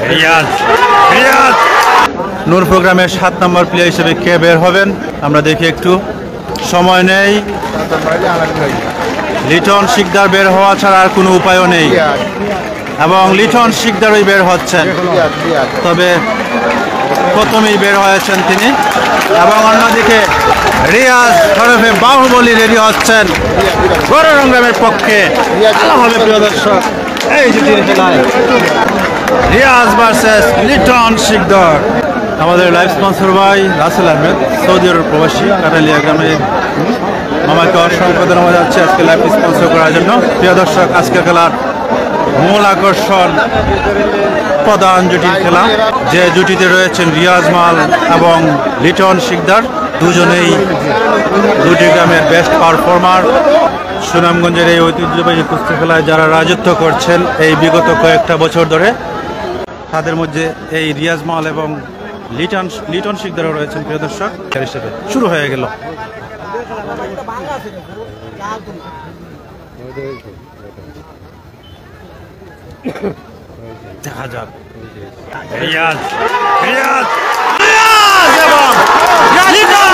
রিয়াজ রিয়াজ নূর প্রোগ্রামের 7 নম্বর প্লেয়ার হিসেবে কে বের হবেন আমরা দেখি একটু সময় নেই লিটন শিকদার বের হওয়া ছাড়া আর কোনো উপায়ও নেই এবং লিটন শিকদারই বের হচ্ছেন তবে প্রথমেই বের হয়েছেন তিনি এবং অন্যদিকে রিয়াজ হরফে বাহুবলী রেডি হচ্ছেন গৌররঙ্গের পক্ষে খেলা হবে প্রিয় দর্শক এই জুটির খেলায় রিয়াজ ভার্সেস লিটন শিকদার আমাদের লাইভ স্পন্সর ভাই রাসেল আহমেদ সৌদি আরব প্রবাসী কাটালিয়া গ্রামে আমাকে অসংখ্য ধন্যবাদ যাচ্ছে আজকে লাইভ স্পন্সর করার জন্য প্রিয় দর্শক আজকে খেলার মূল আকর্ষণ প্রধান জুটির খেলা যে জুটিতে রয়েছেন রিয়াজ মাল এবং লিটন শিকদার দুজনেই দুটি গ্রামের বেস্ট পারফর্মার সুনামগঞ্জের এই ঐতিহ্যবাহী কুস্তি খেলায় যারা রাজত্ব করছেন এই বিগত কয়েকটা বছর ধরে তাদের মধ্যে এই রিয়াজ মাল এবং লিটন শিকদারও রয়েছেন প্রিয় দর্শক হিসেবে শুরু হয়ে গেল দেখা যাক রিয়াজ রিয়াজ রিয়াজ এবং লিটন